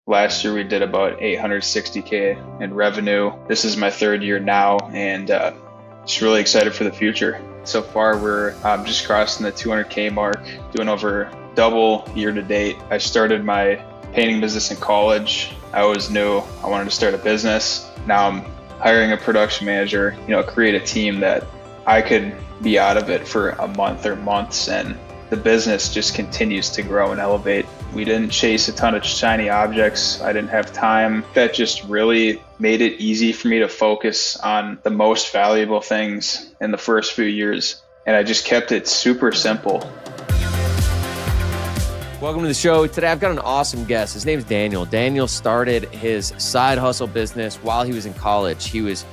Last year we did about 860K in revenue. This is my third year now, and just really excited for the future. So far, we're just crossing the 200K mark, doing over double year to date. I started my painting business in college. I always knew I wanted to start a business. Now I'm hiring a production manager, create a team that I could be out of it for a month or months, and the business just continues to grow and elevate. We didn't chase a ton of shiny objects. I didn't have time. That just really made it easy for me to focus on the most valuable things in the first few years. And I just kept it super simple. Welcome to the show. Today I've got an awesome guest. His name's Daniel. Daniel started his side hustle business while he was in college. He was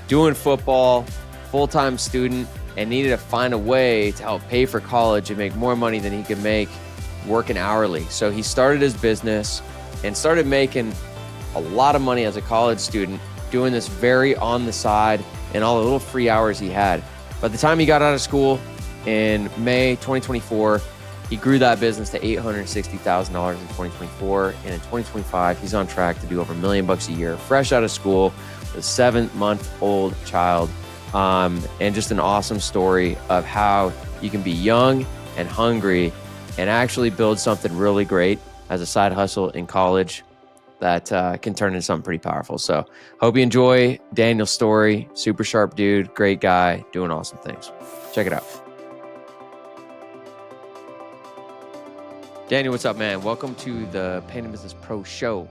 doing football, full-time student, and needed to find a way to help pay for college and make more money than he could make working hourly. So he started his business and started making a lot of money as a college student, doing this very on the side and all the little free hours he had. By the time he got out of school in May 2024, he grew that business to $860,000 in 2024. And in 2025, he's on track to do over $1 million a year, fresh out of school with a 7-month-old child. And just an awesome story of how you can be young and hungry and actually build something really great as a side hustle in college that can turn into something pretty powerful. So hope you enjoy Daniel's story. Super sharp dude, great guy, doing awesome things. Check it out. Daniel, what's up, man? Welcome to the Painting Business Pro Show.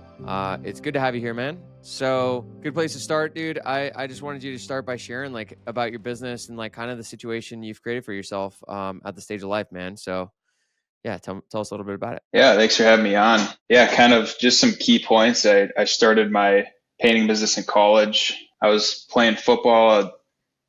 It's good to have you here, man. So good place to start, dude. I just wanted you to start by sharing about your business and kind of the situation you've created for yourself at the stage of life, man. So yeah, tell us a little bit about it. Yeah, thanks for having me on. Yeah, kind of just some key points. I started my painting business in college. I was playing football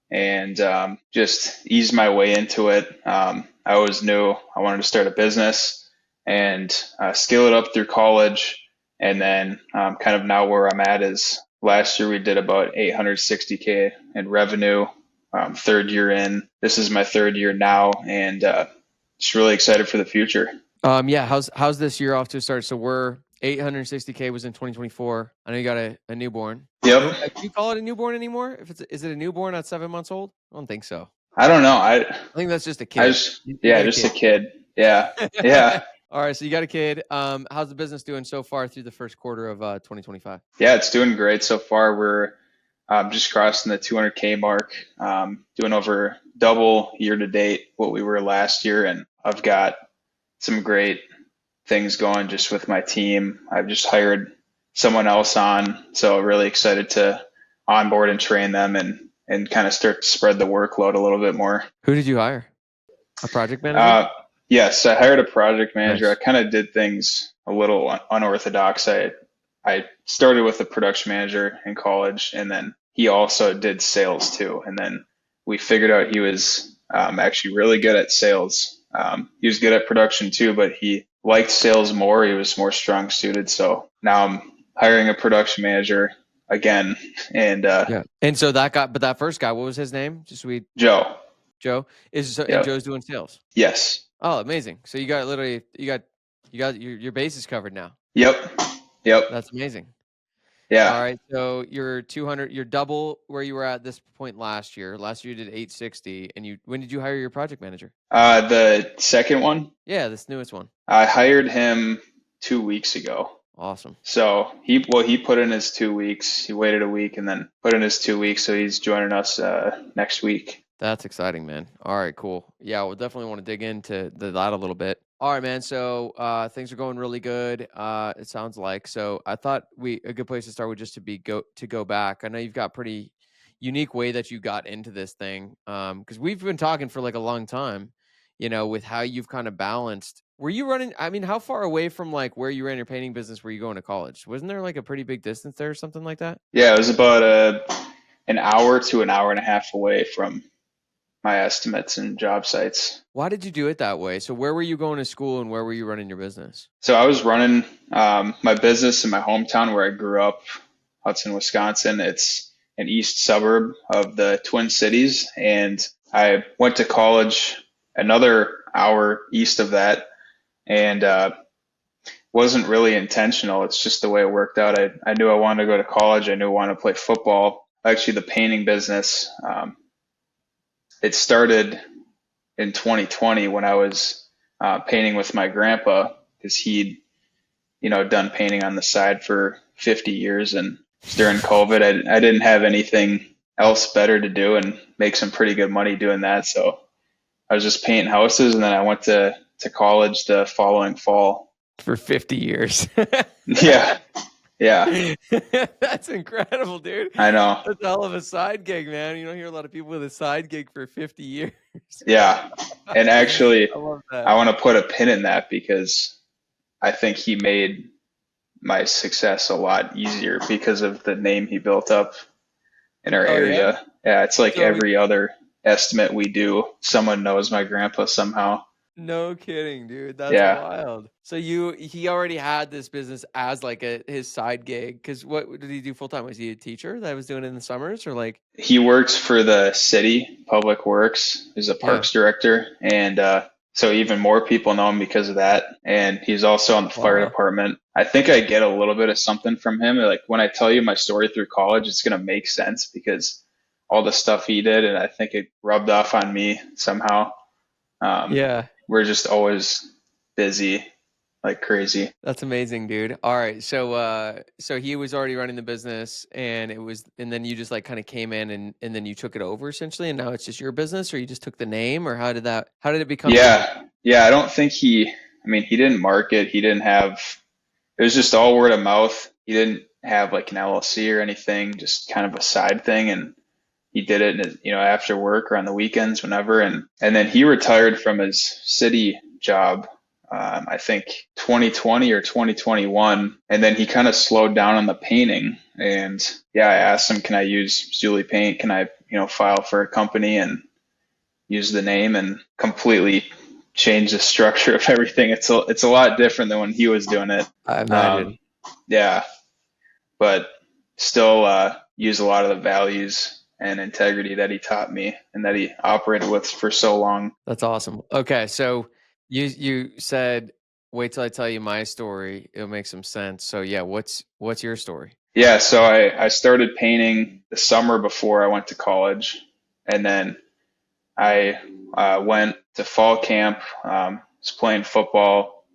and just eased my way into it. I always knew I wanted to start a business and scale it up through college. And then kind of now where I'm at is last year we did about 860K in revenue, third year in. This is my third year now, and just really excited for the future. Yeah, how's this year off to a start? So we're 860K was in 2024. I know you got a newborn. Yep. Do you call it a newborn anymore? Is it a newborn at 7 months old? I don't think so. I don't know. I think that's just a kid. Just a kid. Yeah. Yeah. All right, so you got a kid. How's the business doing so far through the first quarter of 2025? Yeah, it's doing great so far. We're just crossing the 200K mark, doing over double year to date what we were last year. And I've got some great things going just with my team. I've just hired someone else on, so really excited to onboard and train them and kind of start to spread the workload a little bit more. Who did you hire? A project manager? Yes, I hired a project manager. Nice. I kind of did things a little unorthodox. I started with a production manager in college, and then he also did sales too. And then we figured out he was actually really good at sales. He was good at production too, but he liked sales more. He was more strong suited. So now I'm hiring a production manager again. And yeah. And so that first guy, what was his name? Joe. Joe is so, Yep. And Joe's doing sales. Yes. Oh, amazing! So you got your bases covered now. Yep. That's amazing. Yeah. All right. So you're double where you were at this point last year. Last year you did 860, and when did you hire your project manager? The second one. Yeah, this newest one. I hired him 2 weeks ago. Awesome. So he put in his 2 weeks. He waited a week and then put in his 2 weeks. So he's joining us next week. That's exciting, man. All right, cool. Yeah, we'll definitely want to dig into that a little bit. All right, man. So things are going really good. It sounds like. So I thought a good place to start would just to go back. I know you've got pretty unique way that you got into this thing. Because we've been talking for a long time, with how you've kind of balanced. Were you running? I mean, how far away from where you ran your painting business were you going to college? Wasn't there a pretty big distance there or something like that? Yeah, it was about an hour to an hour and a half away from my estimates and job sites. Why did you do it that way? So where were you going to school and where were you running your business? So I was running my business in my hometown where I grew up, Hudson, Wisconsin. It's an east suburb of the Twin Cities. And I went to college another hour east of that. And wasn't really intentional. It's just the way it worked out. I knew I wanted to go to college. I knew I wanted to play football. Actually, the painting business, it started in 2020 when I was painting with my grandpa because he'd, done painting on the side for 50 years. And during COVID, I didn't have anything else better to do and make some pretty good money doing that. So I was just painting houses, and then I went to college the following fall. For 50 years. Yeah. Yeah. That's incredible, dude. I know. That's a hell of a side gig, man. You don't hear a lot of people with a side gig for 50 years. Yeah. And actually, I love I that. want to put a pin in that because I think he made my success a lot easier because of the name he built up in our Oh, yeah? area. Yeah, it's like So every other estimate we do, someone knows my grandpa somehow. no kidding, dude. That's Yeah. wild. So he already had this business as like his side gig. Because what did he do full time? Was he a teacher that was doing it in the summers or like? He works for the city, Public Works, he's a Yeah. parks director. And so even more people know him because of that. And he's also on the fire Wow. department. I think I get a little bit of something from him. Like when I tell you my story through college, it's going to make sense because all the stuff he did, and I think it rubbed off on me somehow. Yeah. We're just always busy like crazy. That's amazing, dude. All right. So he was already running the business and and then you just like kind of came in and then you took it over essentially and now it's just your business or you just took the name or how did it become your business? Yeah. Yeah. I don't think he didn't market. He didn't have, it was just all word of mouth. He didn't have like an LLC or anything, just kind of a side thing. And he did it, after work or on the weekends, whenever. And then he retired from his city job, I think 2020 or 2021. And then he kind of slowed down on the painting. And yeah, I asked him, can I use Zuli Paint? Can I, file for a company and use the name, and completely change the structure of everything. It's a lot different than when he was doing it. I imagine. Yeah, but still use a lot of the values and integrity that he taught me and that he operated with for so long. That's awesome. Okay, so you said wait till I tell you my story. It'll make some sense. So yeah, what's your story? Yeah, so I started painting the summer before I went to college, and then I went to fall camp, was playing football,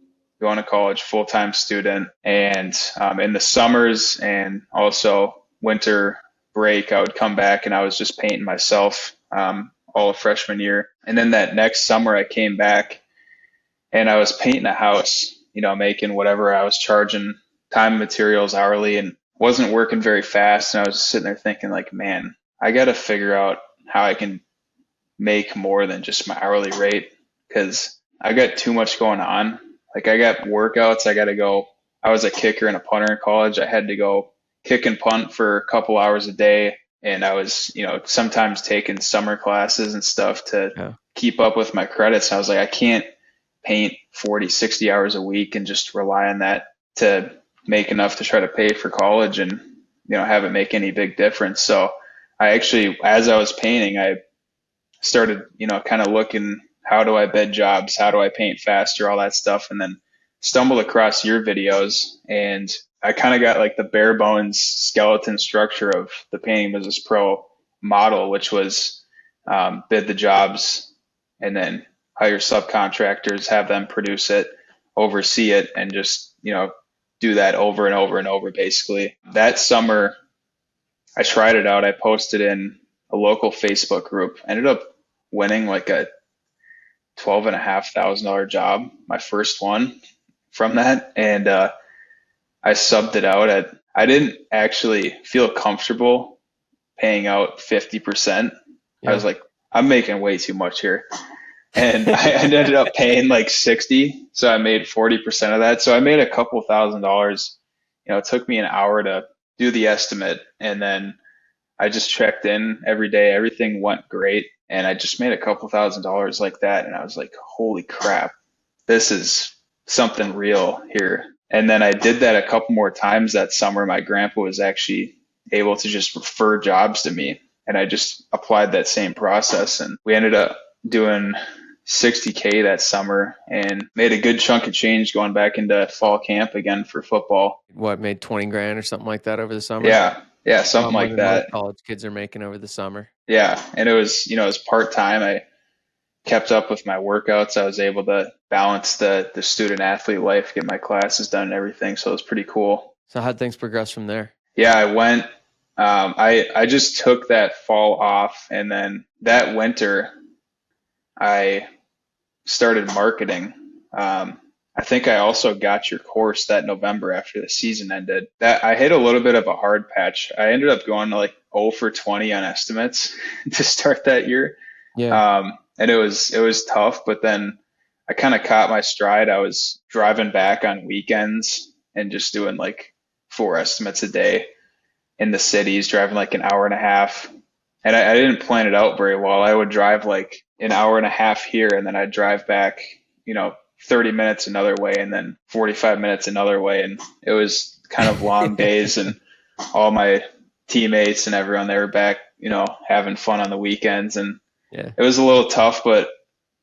going to college, full-time student, and in the summers and also winter break, I would come back and I was just painting myself all of freshman year. And then that next summer, I came back and I was painting a house, making whatever I was charging time and materials hourly, and wasn't working very fast. And I was just sitting there thinking, like, man, I got to figure out how I can make more than just my hourly rate because I got too much going on. Like I got workouts, I got to go. I was a kicker and a punter in college. I had to go kick and punt for a couple hours a day. And I was, sometimes taking summer classes and stuff to keep up with my credits. And I was like, I can't paint 40, 60 hours a week and just rely on that to make enough to try to pay for college and, have it make any big difference. So I actually, as I was painting, I started, kind of looking, how do I bid jobs? How do I paint faster? All that stuff. And then stumbled across your videos, and I kind of got like the bare bones skeleton structure of the Painting Business Pro model, which was bid the jobs and then hire subcontractors, have them produce it, oversee it, and just, do that over and over and over, basically. That summer, I tried it out. I posted in a local Facebook group, ended up winning like a $12,500 job, my first one from that. And I subbed it out I didn't actually feel comfortable paying out 50%. Yeah. I was like, I'm making way too much here. And I ended up paying like 60. So I made 40% of that. So I made a couple $1,000s. It took me an hour to do the estimate. And then I just checked in every day. Everything went great. And I just made a couple $1,000s like that. And I was like, holy crap, this is something real here. And then I did that a couple more times that summer. My grandpa was actually able to just refer jobs to me. And I just applied that same process. And we ended up doing 60K that summer and made a good chunk of change going back into fall camp again for football. What, made 20 grand or something like that over the summer? Yeah. Yeah. A lot Something more like than most that. college kids are making over the summer. Yeah. And it was, it was part time. I kept up with my workouts. I was able to balance the student athlete life, get my classes done and everything. So it was pretty cool. So how'd things progress from there? Yeah, I went. I just took that fall off, and then that winter I started marketing. I think I also got your course that November after the season ended. That I hit a little bit of a hard patch. I ended up going to like 0 for 20 on estimates to start that year. Yeah. And it was tough, but then I kind of caught my stride. I was driving back on weekends and just doing like 4 estimates a day in the cities, driving like an hour and a half. And I didn't plan it out very well. I would drive like an hour and a half here, and then I'd drive back, 30 minutes another way, and then 45 minutes another way. And it was kind of long days, and all my teammates and everyone, they were back, having fun on the weekends. And Yeah. it was a little tough, but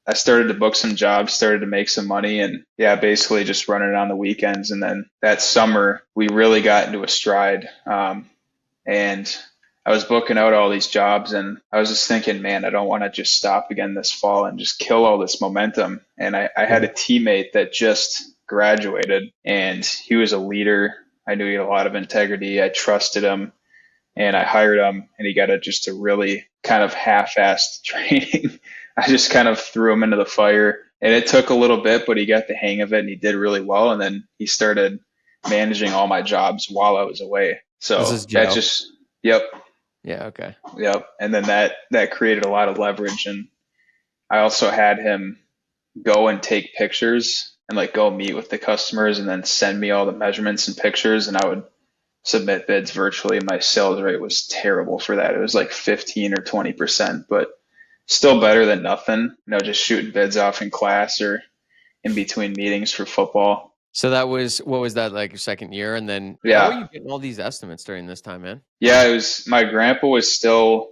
I started to book some jobs, started to make some money, and yeah, basically just running it on the weekends. And then that summer, we really got into a stride. And I was booking out all these jobs, and I was just thinking, man, I don't want to just stop again this fall and just kill all this momentum. And I had a teammate that just graduated, and he was a leader. I knew he had a lot of integrity. I trusted him, and I hired him, and he got just a really kind of half-assed training. I just kind of threw him into the fire, and it took a little bit, but he got the hang of it, and he did really well. And then he started managing all my jobs while I was away. So This is that Joe. just, yep, Yeah. Okay. yep. And then that created a lot of leverage. And I also had him go and take pictures and like go meet with the customers and then send me all the measurements and pictures, and I would submit bids virtually. My sales rate was terrible for that. It was like 15 or 20%, but still better than nothing, just shooting bids off in class or in between meetings for football. So what was that, like your second year? And then how are you getting all these estimates during this time, man? Yeah, my grandpa was still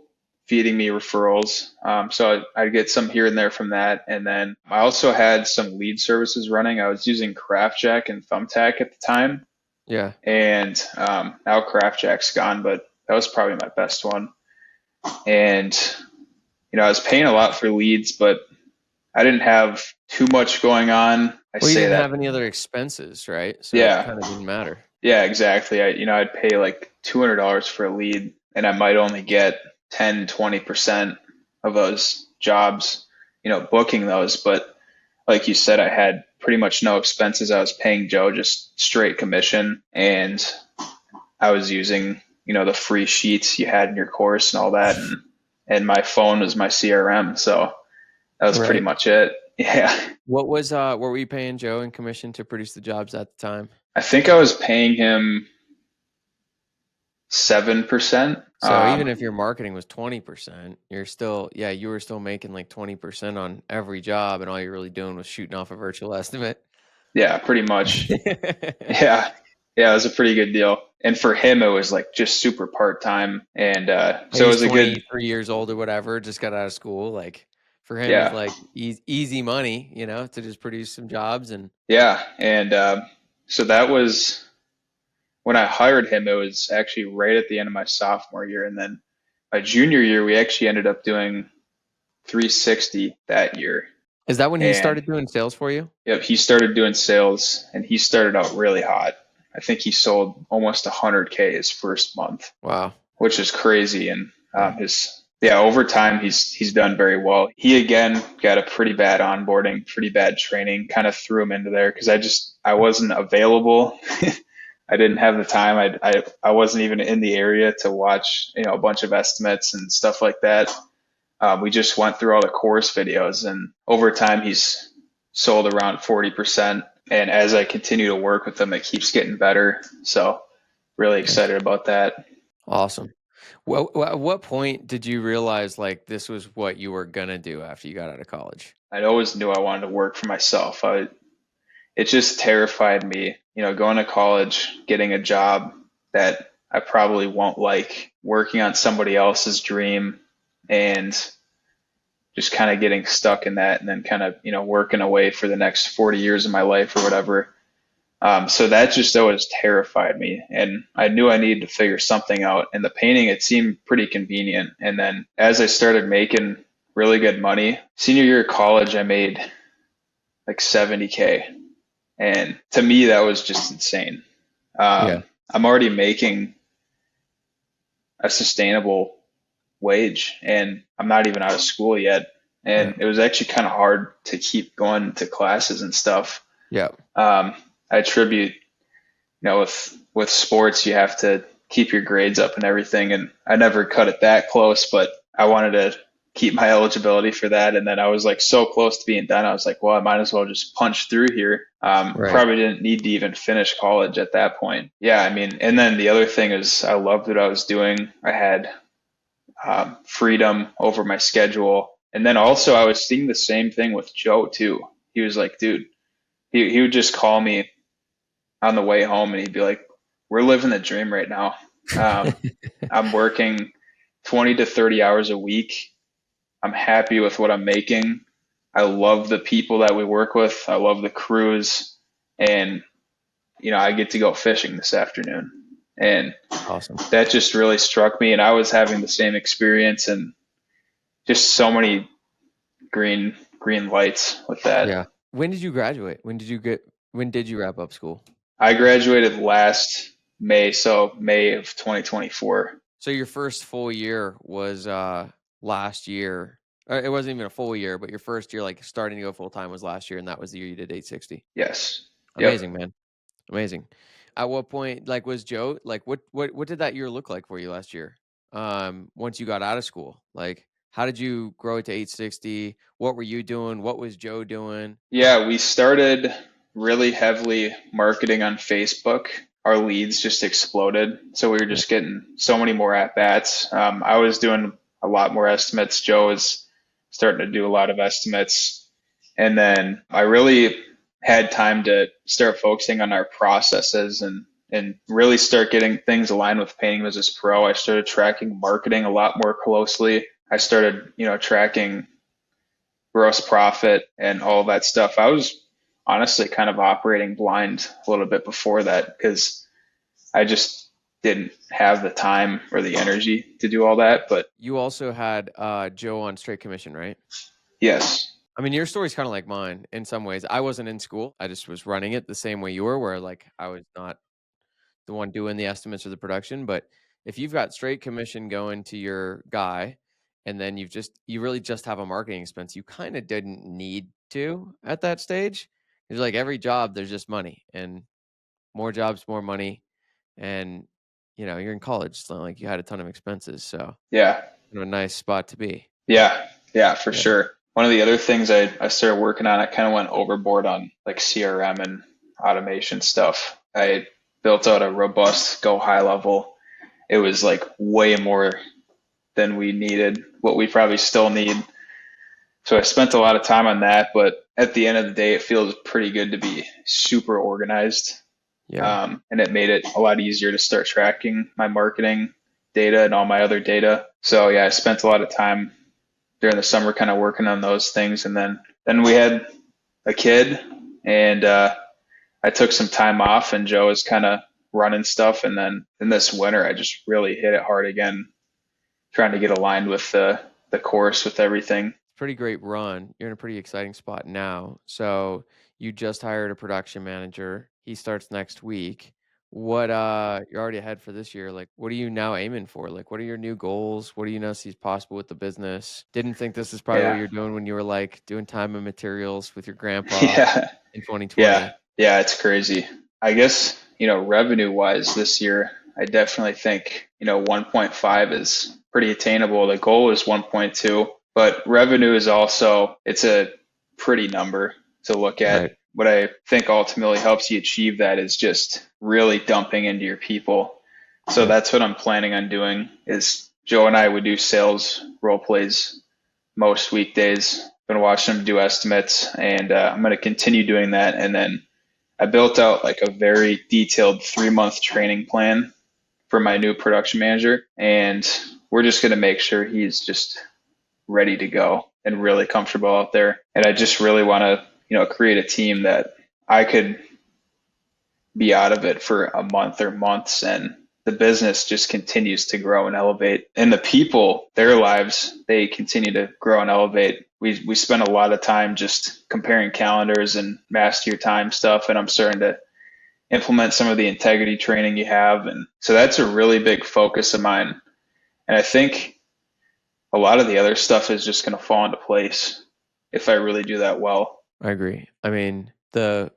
feeding me referrals. So I'd get some here and there from that. And then I also had some lead services running. I was using CraftJack and Thumbtack at the time. Yeah. And now CraftJack's gone, but that was probably my best one. And, I was paying a lot for leads, but I didn't have too much going on. Well, you didn't have any other expenses, right? So Yeah. it kind of didn't matter. Yeah, exactly. I'd pay like $200 for a lead, and I might only get 10, 20% of those jobs, booking those. But like you said, I had pretty much no expenses. I was paying Joe just straight commission, and I was using, the free sheets you had in your course and all that. And my phone was my CRM. So that was pretty much it. Yeah. What were you paying Joe in commission to produce the jobs at the time? I think I was paying him 7%. So even if your marketing was 20%, you were still making like 20% on every job, and all you're really doing was shooting off a virtual estimate. Yeah, pretty much. Yeah. Yeah, it was a pretty good deal. And for him, it was like just super part-time. And so it was a good 23 years old or whatever, just got out of school. Like for him, Yeah. it's like easy money, to just produce some jobs. And yeah. And so that was when I hired him. It was actually right at the end of my sophomore year. And then my junior year, we actually ended up doing 360 that year. Is that when he started doing sales for you? Yep, he started doing sales, and he started out really hot. I think he sold almost 100K his first month. Wow. Which is crazy. And over time, he's done very well. He again got a pretty bad onboarding, pretty bad training, kind of threw him into there because I wasn't available. I didn't have the time. I wasn't even in the area to watch, a bunch of estimates and stuff like that. We just went through all the course videos, and over time he's sold around 40%. And as I continue to work with him, it keeps getting better. So really excited about that. Awesome. Well, at what point did you realize like this was what you were going to do after you got out of college? I always knew I wanted to work for myself. It just terrified me, going to college, getting a job that I probably won't like, working on somebody else's dream, and just kind of getting stuck in that and then kind of, working away for the next 40 years of my life or whatever. So that just always terrified me. And I knew I needed to figure something out. And the painting, it seemed pretty convenient. And then as I started making really good money, senior year of college, I made like 70K. And to me, that was just insane. Yeah. I'm already making a sustainable wage and I'm not even out of school yet. Yeah. And it was actually kind of hard to keep going to classes and stuff. Yeah. I attribute, with sports, you have to keep your grades up and everything. And I never cut it that close, but I wanted to keep my eligibility for that. And then I was like so close to being done. I was like, well, I might as well just punch through here. Right. Probably didn't need to even finish college at that point. Yeah, I mean, and then the other thing is I loved what I was doing. I had freedom over my schedule. And then also I was seeing the same thing with Joe too. He was like, dude, he would just call me on the way home and he'd be like, we're living the dream right now. I'm working 20 to 30 hours a week. I'm happy with what I'm making. I love the people that we work with. I love the crews. And, I get to go fishing this afternoon. And Awesome. that just really struck me. And I was having the same experience and just so many green lights with that. Yeah. When did you graduate? When did you wrap up school? I graduated last May, so May of 2024. So your first full year was last year. It wasn't even a full year, but your first year, like starting to go full time, was last year, and that was the year you did 860. Yes. Amazing, man. Amazing. At what point, like, was Joe like what did that year look like for you last year? Once you got out of school, like, how did you grow it to 860? What were you doing? What was Joe doing? Yeah, we started really heavily marketing on Facebook. Our leads just exploded. So we were just getting so many more at bats. I was doing a lot more estimates. Joe was starting to do a lot of estimates. And then I really had time to start focusing on our processes and really start getting things aligned with Painting Business Pro. I started tracking marketing a lot more closely. I started, tracking gross profit and all that stuff. I was honestly kind of operating blind a little bit before that because I just didn't have the time or the energy to do all that. But you also had Joe on straight commission, right? Yes. I mean, your story's kind of like mine in some ways. I wasn't in school. I just was running it the same way you were, where like I was not the one doing the estimates or the production. But if you've got straight commission going to your guy, and then you really just have a marketing expense, you kind of didn't need to at that stage. It's like every job, there's just money, and more jobs, more money. And you're in college. It's not like you had a ton of expenses. So Yeah. kind of a nice spot to be. Yeah, for sure. One of the other things I started working on, I kind of went overboard on like CRM and automation stuff. I built out a robust GoHighLevel. It was like way more than we needed, what we probably still need. So I spent a lot of time on that, but at the end of the day, it feels pretty good to be super organized. Yeah. And it made it a lot easier to start tracking my marketing data and all my other data. So yeah, I spent a lot of time during the summer kind of working on those things. And then we had a kid and I took some time off and Joe was kind of running stuff. And then in this winter, I just really hit it hard again, trying to get aligned with the course with everything. Pretty great run. You're in a pretty exciting spot now. So you just hired a production manager. He starts next week. What you're already ahead for this year. Like, what are you now aiming for? Like, what are your new goals? What do you see is possible with the business? Didn't think this is probably what you're doing when you were like doing time and materials with your grandpa in 2020. Yeah, it's crazy. I guess, revenue wise this year, I definitely think, 1.5 is pretty attainable. The goal is 1.2, but revenue is also, it's a pretty number to look at. Right. What I think ultimately helps you achieve that is just really dumping into your people. So that's what I'm planning on doing is Joe and I would do sales role plays most weekdays. Been watching them do estimates and I'm going to continue doing that. And then I built out like a very detailed 3-month training plan for my new production manager. And we're just going to make sure he's just ready to go and really comfortable out there. And I just really want to, create a team that I could be out of it for a month or months, and the business just continues to grow and elevate. And the people, their lives, they continue to grow and elevate. We spend a lot of time just comparing calendars and master your time stuff, and I'm starting to implement some of the integrity training you have. And so that's a really big focus of mine. And I think a lot of the other stuff is just going to fall into place if I really do that well. I agree. I mean, the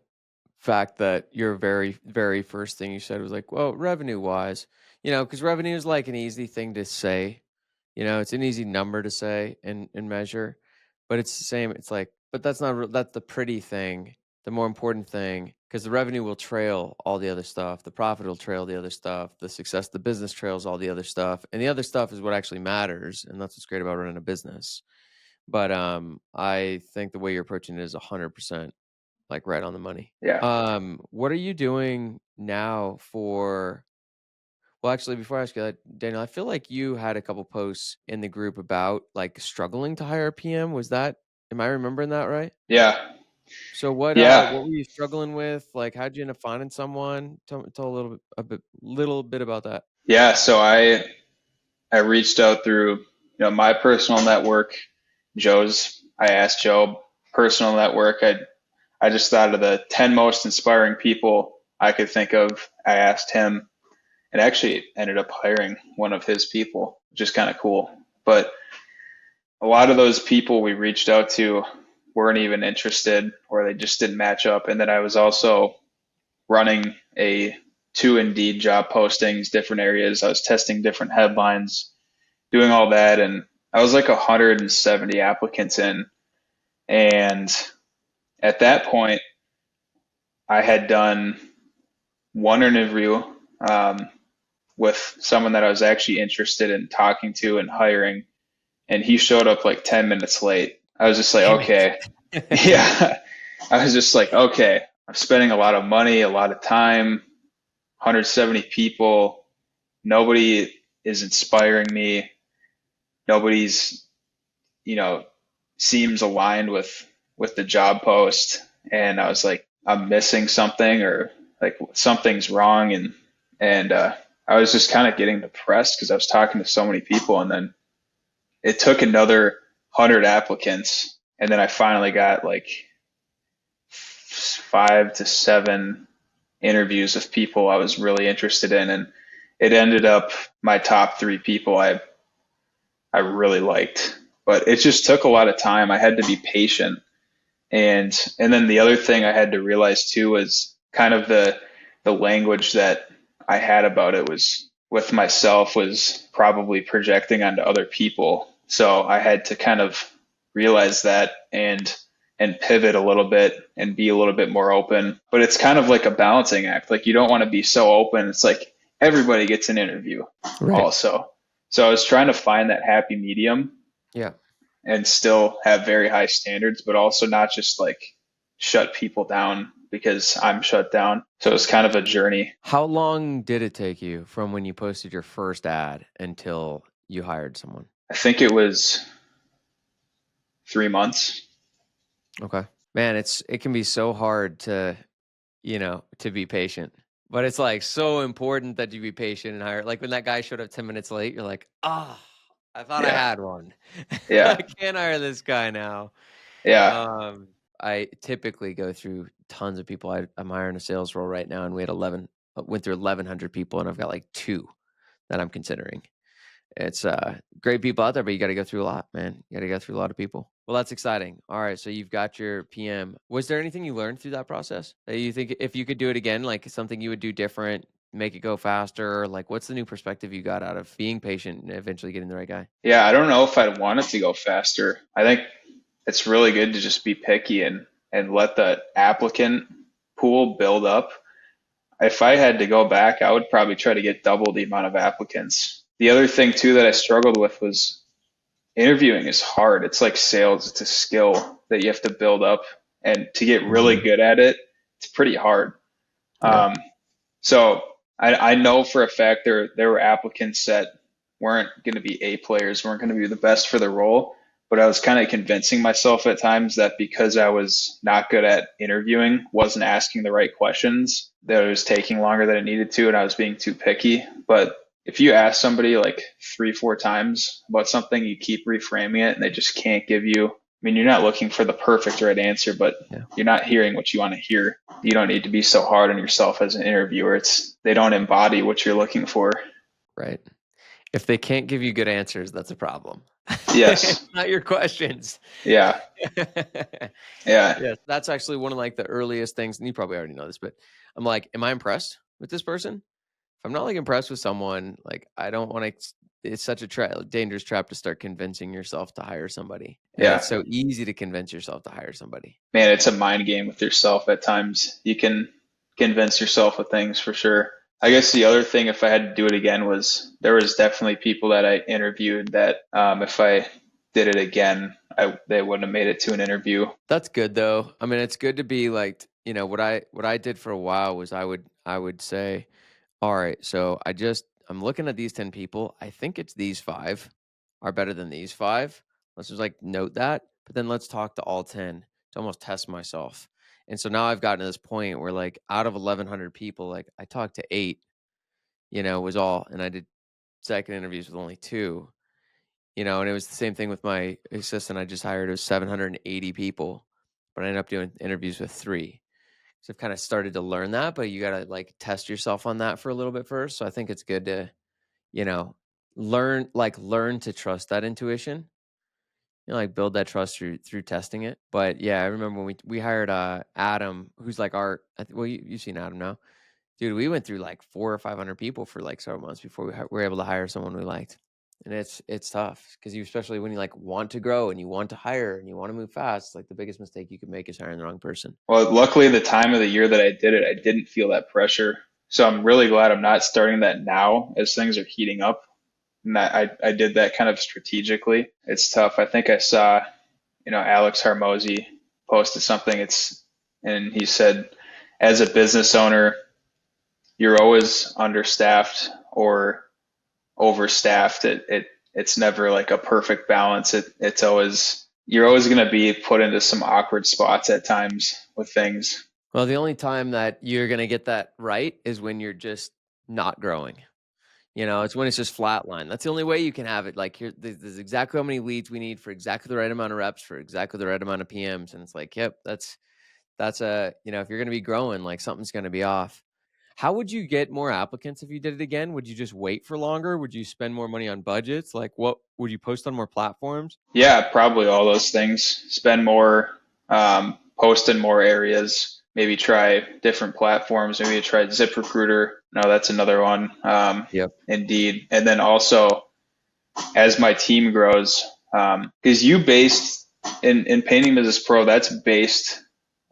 fact that your very, very first thing you said was like, well, revenue wise, because revenue is like an easy thing to say. It's an easy number to say and measure, but it's the same. It's like, but that's not, that's the pretty thing, the more important thing, because the revenue will trail all the other stuff. The profit will trail the other stuff. The success of the business trails all the other stuff. And the other stuff is what actually matters. And that's what's great about running a business. But I think the way you're approaching it is 100% like right on the money. Yeah. What are you doing now for? Well, actually, before I ask you that, Daniel, I feel like you had a couple posts in the group about like struggling to hire a PM. Was that? Am I remembering that right? Yeah. So Yeah. what were you struggling with? Like, how'd you end up finding someone? Tell little bit about that. Yeah. So I reached out through, my personal network, I asked Joe personal network. I just thought of the 10 most inspiring people I could think of. I asked him and actually ended up hiring one of his people, which is kind of cool. But a lot of those people we reached out to weren't even interested, or they just didn't match up. And then I was also running a two Indeed job postings, different areas. I was testing different headlines, doing all that. And I was like 170 applicants in. And at that point, I had done one interview with someone that I was actually interested in talking to and hiring, and he showed up like 10 minutes late. I was just like, Damn okay. it. Yeah. I was just like, okay, I'm spending a lot of money, a lot of time, 170 people. Nobody is inspiring me. Nobody's, you know, seems aligned with the job post. And I was like, I'm missing something, or like something's wrong. And I was just kind of getting depressed because I was talking to so many people, and then it took another 100 applicants, and then I finally got like 5 to 7 interviews of people I was really interested in, and it ended up my top 3 people I really liked. But it just took a lot of time. I had to be patient, and then the other thing I had to realize too was kind of the language that I had about it was with myself was probably projecting onto other people. So I had to kind of realize that and pivot a little bit and be a little bit more open. But it's kind of like a balancing act. Like you don't want to be so open. It's like everybody gets an interview Right. also. So I was trying to find that happy medium Yeah. and still have very high standards, but also not just like shut people down because I'm shut down. So it's kind of a journey. How long did it take you from when you posted your first ad until you hired someone? I think it was 3 months. Okay. Man, it can be so hard to, to be patient. But it's like so important that you be patient and hire. Like when that guy showed up 10 minutes late, you're like, "Ah, I thought I Yeah. had one. I Yeah. can't hire this guy now." Yeah. I typically go through tons of people. I'm hiring a sales role right now, and we had went through 1,100 people, and I've got like 2 that I'm considering. It's great people out there, but you got to go through a lot, man. You got to go through a lot of people. Well, that's exciting. All right, so you've got your PM. Was there anything you learned through that process that you think if you could do it again, like something you would do different, make it go faster? Like, what's the new perspective you got out of being patient and eventually getting the right guy? Yeah. I don't know if I'd want it to go faster. I think it's really good to just be picky and let the applicant pool build up. If I had to go back, I would probably try to get double the amount of applicants. The other thing too that I struggled with was interviewing is hard. It's like sales. It's a skill that you have to build up, and to get really Mm-hmm. good at it, it's pretty hard. Yeah. Um, so I know for a fact there were applicants that weren't going to be A players, weren't going to be the best for the role, but I was kind of convincing myself at times that because I was not good at interviewing, wasn't asking the right questions, that it was taking longer than it needed to, and I was being too picky. But if you ask somebody like three, four times about something, you keep reframing it, and they just can't give you. I mean, you're not looking for the perfect right answer, but Yeah. you're not hearing what you want to hear. You don't need to be so hard on yourself as an interviewer. They don't embody what you're looking for. Right. If they can't give you good answers, that's a problem. Yes. Not your questions. Yeah. Yeah. Yes, that's actually one of like the earliest things, and you probably already know this, but I'm like, am I impressed with this person? If I'm not like impressed with someone, like I don't want to. It's such a dangerous trap to start convincing yourself to hire somebody, and Yeah. it's so easy to convince yourself to hire somebody. Man, it's a mind game with yourself at times. You can convince yourself of things for sure. I guess the other thing, if I had to do it again, was there was definitely people that I interviewed that if I did it again, they wouldn't have made it to an interview. That's good though. I mean, it's good to be like, what I did for a while was I would say, all right, so I'm looking at these 10 people. I think it's these 5 are better than these 5. Let's just like note that, but then let's talk to all 10 to almost test myself. And so now I've gotten to this point where like out of 1100 people, like I talked to 8, was all, and I did second interviews with only 2. And it was the same thing with my assistant I just hired. It was 780 people, but I ended up doing interviews with 3. So I've kind of started to learn that, but you got to like test yourself on that for a little bit first. So I think it's good to, you know, learn to trust that intuition. Like build that trust through testing it. But yeah, I remember when we hired Adam, who's like well, you've seen Adam now. Dude, we went through like 400 or 500 people for like several months before we were able to hire someone we liked. And it's tough because especially when you like want to grow and you want to hire and you want to move fast, like the biggest mistake you could make is hiring the wrong person. Well, luckily, the time of the year that I did it, I didn't feel that pressure. So I'm really glad I'm not starting that now as things are heating up. And that I did that kind of strategically. It's tough. I think I saw, Alex Harmozy posted something. And he said, as a business owner, you're always understaffed or overstaffed. It's never like a perfect balance. It's always you're always going to be put into some awkward spots at times with things. Well, the only time that you're going to get that right is when you're just not growing. It's when it's just flatline. That's the only way you can have it. Like there's exactly how many leads we need for exactly the right amount of reps for exactly the right amount of PMs. And it's like, yep, that's if you're going to be growing, like something's going to be off. How would you get more applicants if you did it again? Would you just wait for longer? Would you spend more money on budgets? Like what would you post on more platforms? Yeah, probably all those things. Spend more, post in more areas. Maybe try different platforms. Maybe try ZipRecruiter. No, that's another one. Yep. Indeed. And then also, as my team grows, because you based in Painting Business Pro, that's based.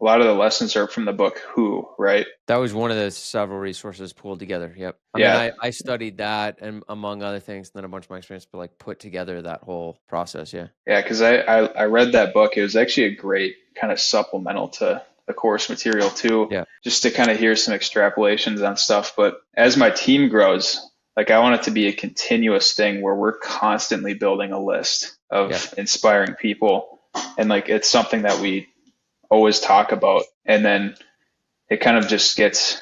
A lot of the lessons are from the book Who, right? That was one of the several resources pulled together. Yep. I Yeah. mean, I studied that and among other things, and then a bunch of my experience, but like put together that whole process. Yeah. Yeah, because I read that book. It was actually a great kind of supplemental to the course material too, Yeah. just to kind of hear some extrapolations on stuff. But as my team grows, like I want it to be a continuous thing where we're constantly building a list of inspiring people. And like it's something that we always talk about. And then it kind of just gets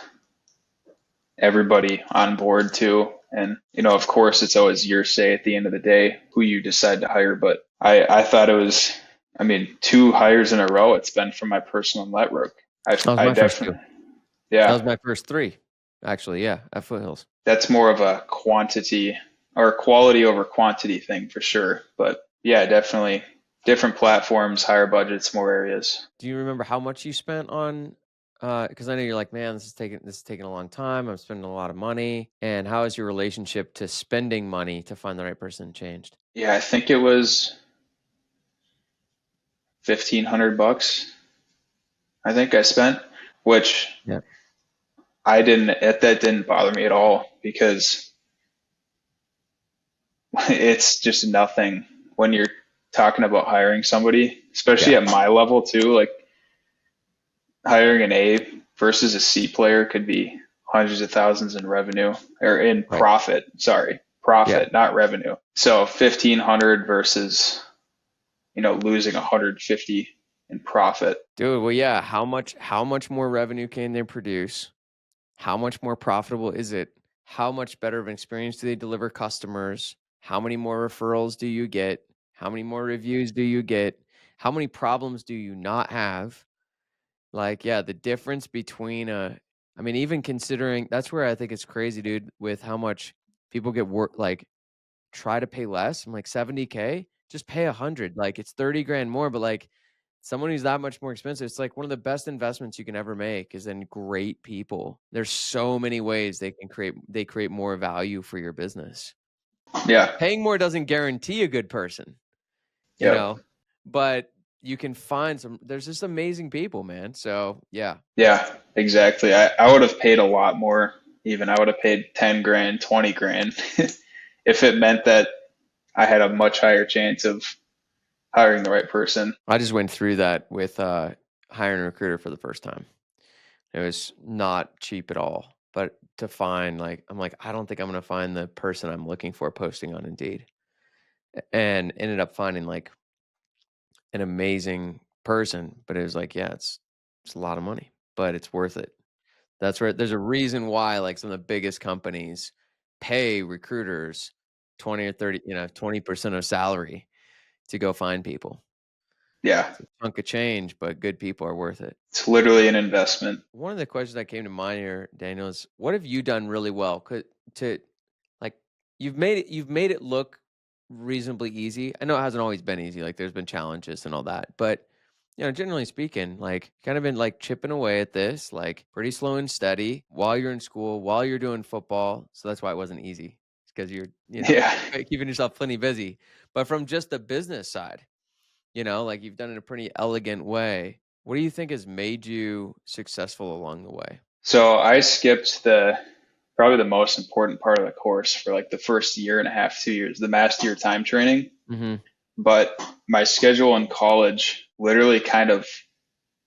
everybody on board too. And, of course, it's always your say at the end of the day who you decide to hire. But I thought it was, 2 hires in a row. It's been from my personal network. That was my first 2. Yeah. That was my first 3, actually. Yeah, at Foothills. That's more of a quantity or quality over quantity thing for sure. But yeah, definitely different platforms, higher budgets, more areas. Do you remember how much you spent on? Because I know you're like, man, this is taking a long time. I'm spending a lot of money. And how has your relationship to spending money to find the right person changed? Yeah, I think it was $1,500. I think I spent, which that didn't bother me at all because it's just nothing when you're talking about hiring somebody, especially at my level too. Like hiring an A versus a C player could be hundreds of thousands in revenue or in profit. Sorry, profit, not revenue. So 1,500 versus losing 150 in profit. Dude, well, yeah. How much more revenue can they produce? How much more profitable is it? How much better of an experience do they deliver customers? How many more referrals do you get? How many more reviews do you get? How many problems do you not have? Like, yeah, the difference between I mean, even considering that's where I think it's crazy, dude, with how much people get work like try to pay less. I'm like 70K, just pay 100. Like it's 30 grand more, but like someone who's that much more expensive, it's like one of the best investments you can ever make is in great people. There's so many ways they create more value for your business. Yeah. Paying more doesn't guarantee a good person, Yep. but you can find there's just amazing people, man. So yeah. Yeah, exactly. I would have paid a lot more even. I would have paid 10 grand, 20 grand if it meant that I had a much higher chance of hiring the right person. I just went through that with hiring a recruiter for the first time. It was not cheap at all. But to find I'm like, I don't think I'm gonna find the person I'm looking for posting on Indeed. And ended up finding like an amazing person. But it was like, yeah, it's a lot of money, but it's worth it. That's where there's a reason why like some of the biggest companies pay recruiters 20 or 30, 20% of salary to go find people. Yeah, It's a chunk of change, but good people are worth it. it's literally an investment. One of the questions that came to mind here, Daniel, is what have you done really well? To like you've made it look reasonably easy. I know it hasn't always been easy. Like there's been challenges and all that, but generally speaking, like kind of been like chipping away at this, like pretty slow and steady while you're in school, while you're doing football. So that's why it wasn't easy. It's because you're, Yeah. keeping yourself plenty busy. But from just the business side, like you've done it in a pretty elegant way. What do you think has made you successful along the way? So I skipped the probably the most important part of the course for like the first year and a half, 2 years, the master year time training. Mm-hmm. But my schedule in college literally kind of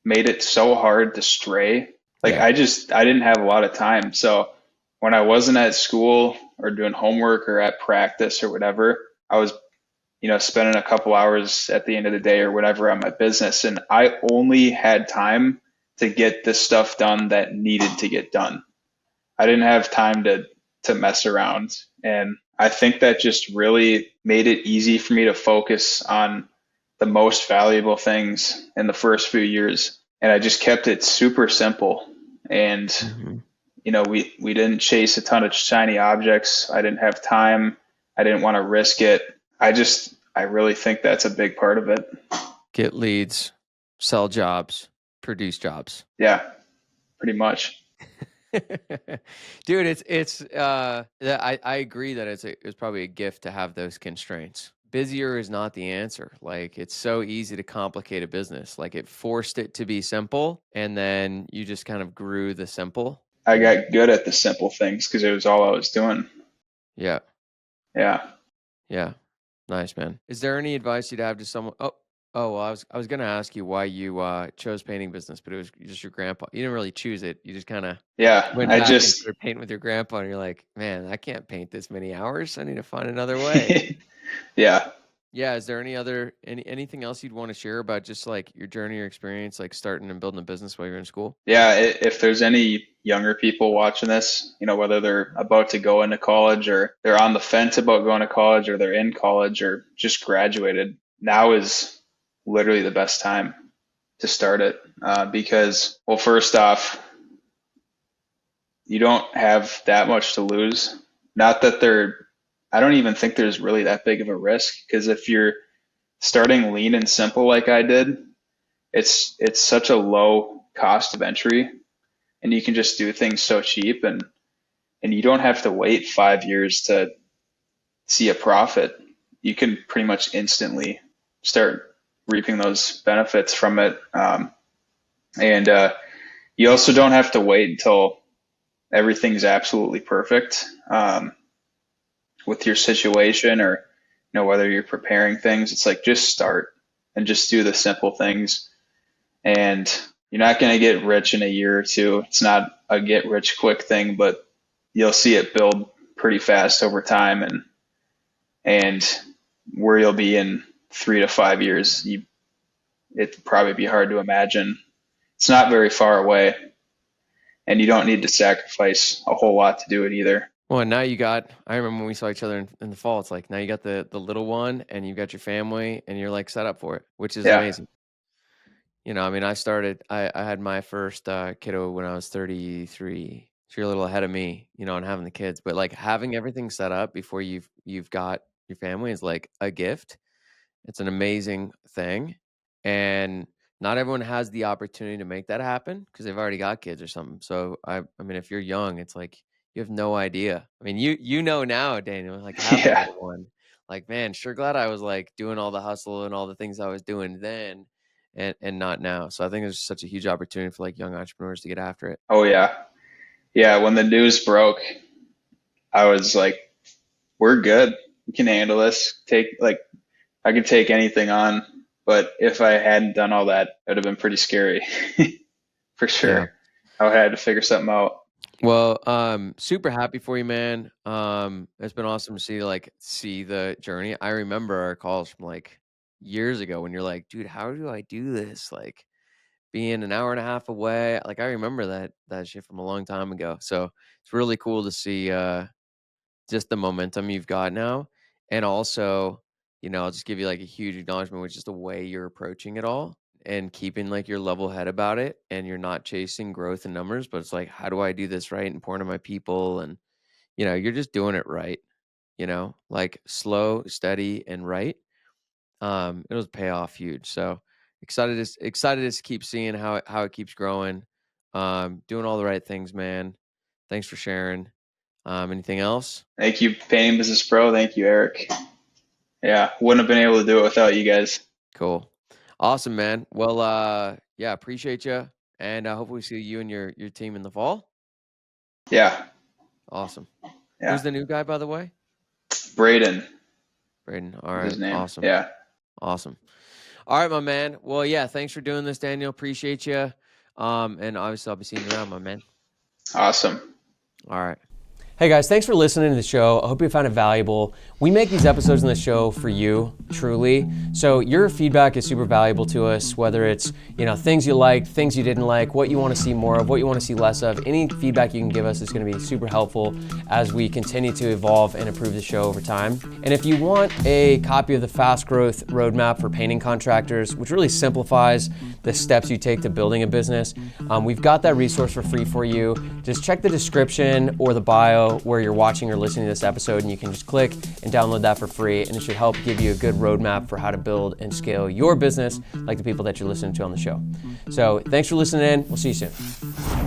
made it so hard to stray. Like Yeah. I didn't have a lot of time. So when I wasn't at school or doing homework or at practice or whatever, I was, spending a couple hours at the end of the day or whatever on my business. And I only had time to get the stuff done that needed to get done. I didn't have time to mess around. And I think that just really made it easy for me to focus on the most valuable things in the first few years. And I just kept it super simple. And, Mm-hmm. we didn't chase a ton of shiny objects. I didn't have time. I didn't want to risk it. I really think that's a big part of it. Get leads, sell jobs, produce jobs. Yeah, pretty much. Dude, I agree that it's probably a gift to have those constraints. Busier is not the answer. Like it's so easy to complicate a business. Like it forced it to be simple and then you just kind of grew the simple. I got good at the simple things because it was all I was doing. Yeah. Yeah. Yeah. Nice, man. Is there any advice you'd have to someone? Well, I was gonna ask you why you chose painting business, but it was just your grandpa. You didn't really choose it. You just kind of Yeah. went back and started painting with your grandpa, and you're like, man, I can't paint this many hours. I need to find another way. Yeah. Yeah. Is there anything else you'd want to share about just like your journey or experience, like starting and building a business while you're in school? Yeah. If there's any younger people watching this, whether they're about to go into college or they're on the fence about going to college or they're in college or just graduated, now is literally the best time to start it. Because, well, first off, you don't have that much to lose. Not that I don't even think there's really that big of a risk because if you're starting lean and simple like I did, it's such a low cost of entry and you can just do things so cheap and you don't have to wait 5 years to see a profit. You can pretty much instantly start reaping those benefits from it. And you also don't have to wait until everything's absolutely perfect with your situation or whether you're preparing things. It's like just start and just do the simple things. And you're not going to get rich in a year or two. It's not a get rich quick thing, but you'll see it build pretty fast over time and where you'll be in 3 to 5 years, it'd probably be hard to imagine. It's not very far away, and you don't need to sacrifice a whole lot to do it either. Well, and now I remember when we saw each other in the fall, it's like now you got the little one and you got your family and you're like set up for it, which is Yeah. amazing. I mean, I had my first kiddo when I was 33. So you're a little ahead of me, on having the kids, but like having everything set up before you've got your family is like a gift. It's an amazing thing. And not everyone has the opportunity to make that happen because they've already got kids or something. So I mean, if you're young, it's like you have no idea. I mean, you know now, Daniel, like having a Yeah. little one, like, man, sure glad I was like doing all the hustle and all the things I was doing then and not now. So I think there's such a huge opportunity for like young entrepreneurs to get after it. Oh yeah. Yeah. When the news broke, I was like, we're good. We can handle this. I could take anything on. But if I hadn't done all that, it would have been pretty scary for Yeah. sure. I would have had to figure something out. Well, super happy for you, man. It's been awesome to see the journey. I remember our calls from like years ago when you're like, dude, how do I do this? Like being an hour and a half away. Like I remember that shit from a long time ago. So it's really cool to see just the momentum you've got now. And also, I'll just give you like a huge acknowledgement with just the way you're approaching it all and keeping like your level head about it. And you're not chasing growth and numbers, but it's like, how do I do this right and pour into my people? And, you're just doing it right, like slow, steady, and right. It'll pay off huge. So excited to keep seeing how it keeps growing. Doing all the right things, man. Thanks for sharing. Anything else? Thank you, Painting Business Pro. Thank you, Eric. Yeah, wouldn't have been able to do it without you guys. Cool. Awesome, man. Well, yeah, appreciate you. And hopefully see you and your team in the fall. Yeah, Awesome. yeah. Who's the new guy, by the way? Braden Braden. All is right. his name. Awesome. Yeah. Awesome. All right, my man. Well, yeah, thanks for doing this, Daniel. Appreciate you. And obviously I'll be seeing you around, my man. Awesome. All right. Hey guys, thanks for listening to the show. I hope you found it valuable. We make these episodes in the show for you, truly. So your feedback is super valuable to us, whether it's, things you liked, things you didn't like, what you want to see more of, what you want to see less of. Any feedback you can give us is going to be super helpful as we continue to evolve and improve the show over time. And if you want a copy of the Fast Growth Roadmap for Painting Contractors, which really simplifies the steps you take to building a business, we've got that resource for free for you. Just check the description or the bio where you're watching or listening to this episode, and you can just click and download that for free, and it should help give you a good roadmap for how to build and scale your business like the people that you're listening to on the show. So thanks for listening in. We'll see you soon.